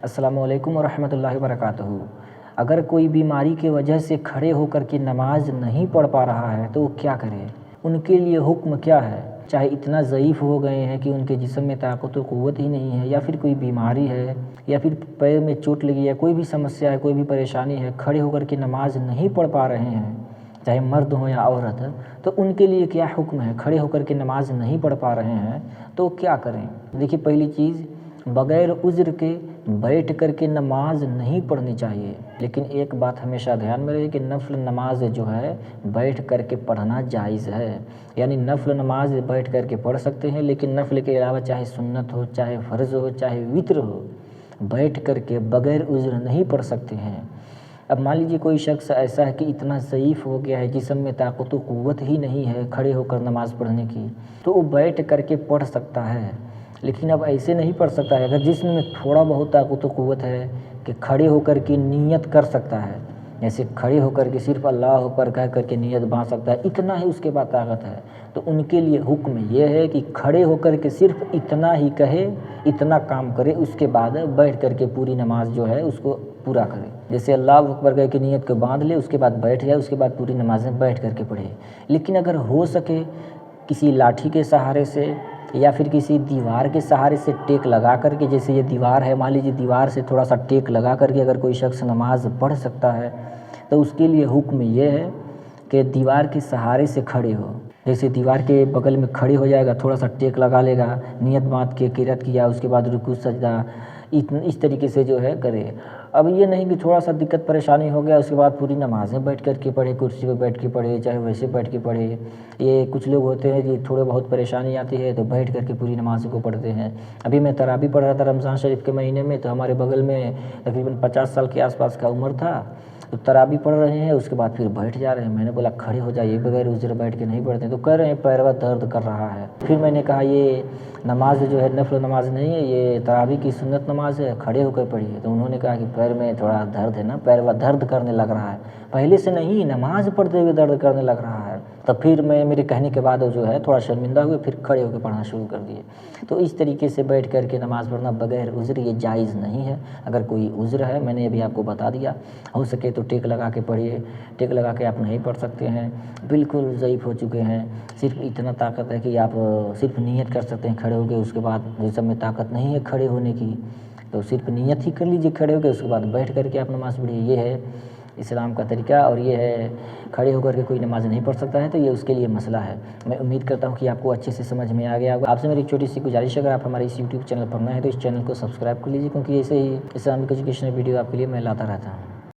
السلام علیکم ورحمۃ اللہ وبرکاتہ۔ اگر کوئی بیماری کی وجہ سے کھڑے ہو کر کے نماز نہیں پڑھ پا رہا ہے تو وہ کیا کرے؟ ان کے لیے حکم کیا ہے؟ چاہے اتنا ضعیف ہو گئے ہیں کہ ان کے جسم میں طاقت و قوت ہی نہیں ہے، یا پھر کوئی بیماری ہے، یا پھر پیر میں چوٹ لگی ہے، کوئی بھی سمسیا ہے، کوئی بھی پریشانی ہے، کھڑے ہو کر کے نماز نہیں پڑھ پا رہے ہیں، چاہے مرد ہوں یا عورت، تو ان کے لیے کیا حکم ہے؟ کھڑے ہو کر کے نماز نہیں پڑھ پا رہے ہیں تو کیا کریں؟ دیکھیے، پہلی چیز، بغیر عذر کے بیٹھ کر کے نماز نہیں پڑھنی چاہیے۔ لیکن ایک بات ہمیشہ دھیان میں رہے کہ نفل نماز جو ہے بیٹھ کر کے پڑھنا جائز ہے، یعنی نفل نماز بیٹھ کر کے پڑھ سکتے ہیں، لیکن نفل کے علاوہ چاہے سنت ہو، چاہے فرض ہو، چاہے وتر ہو، بیٹھ کر کے بغیر عذر نہیں پڑھ سکتے ہیں۔ اب مان لیجیے کوئی شخص ایسا ہے کہ اتنا ضعیف ہو گیا ہے، جسم میں طاقت و قوت ہی نہیں ہے کھڑے ہو کر نماز پڑھنے کی، تو وہ بیٹھ کر کے پڑھ سکتا ہے، لیکن اب ایسے نہیں پڑھ سکتا ہے۔ اگر جسم میں تھوڑا بہت طاقت و قوت ہے کہ کھڑے ہو کر کے نیت کر سکتا ہے، جیسے کھڑے ہو کر کے صرف اللہ اکبر کہہ کر کے نیت باندھ سکتا ہے، اتنا ہی اس کے بعد طاقت ہے، تو ان کے لیے حکم یہ ہے کہ کھڑے ہو کر کے صرف اتنا ہی کہے، اتنا کام کرے، اس کے بعد بیٹھ کر کے پوری نماز جو ہے اس کو پورا کرے۔ جیسے اللہ اکبر کہہ کے نیت کو باندھ لے، اس کے بعد بیٹھ جائے، اس کے بعد پوری نمازیں بیٹھ کر کے پڑھے۔ لیکن اگر ہو سکے کسی لاٹھی کے سہارے سے یا پھر کسی دیوار کے سہارے سے ٹیک لگا کر کے، جیسے یہ دیوار ہے، مان لیجیے دیوار سے تھوڑا سا ٹیک لگا کر کے اگر کوئی شخص نماز پڑھ سکتا ہے تو اس کے لیے حکم یہ ہے کہ دیوار کے سہارے سے کھڑے ہو۔ جیسے دیوار کے بغل میں کھڑے ہو جائے گا، تھوڑا سا ٹیک لگا لے گا، نیت باندھ کے قرات کیا، اس کے بعد رکوع سجدہ، اس طریقے سے جو ہے کرے۔ اب یہ نہیں کہ تھوڑا سا دقت پریشانی ہو گیا اس کے بعد پوری نمازیں بیٹھ کر کے پڑھے، کرسی پہ بیٹھ کے پڑھے، چاہے ویسے بیٹھ کے پڑھے۔ یہ کچھ لوگ ہوتے ہیں کہ تھوڑے بہت پریشانی آتی ہے تو بیٹھ کر کے پوری نماز کو پڑھتے ہیں۔ ابھی میں تراویح پڑھ رہا تھا رمضان شریف کے مہینے میں، تو ہمارے بغل میں تقریباً 50 سال کے آس پاس کا عمر تھا، تو تراویح پڑھ رہے ہیں، اس کے بعد پھر بیٹھ جا رہے ہیں۔ میں نے بولا کھڑے ہو جائیے، بغیر عذر بیٹھ کے نہیں پڑھتے، تو کہہ رہے ہیں پیروا درد کر رہا ہے۔ پھر میں نے کہا یہ نماز جو ہے نفل نماز نہیں ہے، یہ تراویح کی سنت نماز ہے، کھڑے ہو کر پڑھیے۔ تو انہوں نے کہا کہ پیر میں تھوڑا درد ہے نا، پیروا درد کرنے لگ رہا ہے، پہلے سے نہیں، نماز پڑھتے ہوئے درد کرنے لگ رہا ہے۔ تو پھر میرے کہنے کے بعد جو ہے تھوڑا شرمندہ ہوئے، پھر کھڑے ہو کے پڑھنا شروع کر دیے۔ تو اس طریقے سے بیٹھ کر کے نماز پڑھنا بغیر عذر یہ جائز نہیں ہے۔ اگر کوئی عذر ہے، میں نے ابھی آپ کو بتا دیا، ہو سکے تو ٹیک لگا کے پڑھیے۔ ٹیک لگا کے آپ نہیں پڑھ سکتے ہیں، بالکل ضعیف ہو چکے ہیں، صرف اتنا طاقت ہے کہ آپ صرف نیت کر سکتے ہیں کھڑے ہو کے، اس کے بعد جسم میں طاقت نہیں ہے کھڑے ہونے کی، تو صرف نیت ہی کر لیجیے کھڑے ہو کے، اس کے بعد بیٹھ کر کے آپ نماز پڑھیے۔ یہ ہے اسلام کا طریقہ، اور یہ ہے کھڑے ہو کر کے کوئی نماز نہیں پڑھ سکتا ہے تو یہ اس کے لیے مسئلہ ہے۔ میں امید کرتا ہوں کہ آپ کو اچھے سے سمجھ میں آ گیا ہوگا۔ آپ سے میری چھوٹی سی گزارش ہے، اگر آپ ہمارے اس یوٹیوب چینل پر نئے ہیں تو اس چینل کو سبسکرائب کر لیجیے، کیونکہ ایسے ہی اسلامک ایجوکیشنل ویڈیو آپ کے لیے میں لاتا رہتا ہوں۔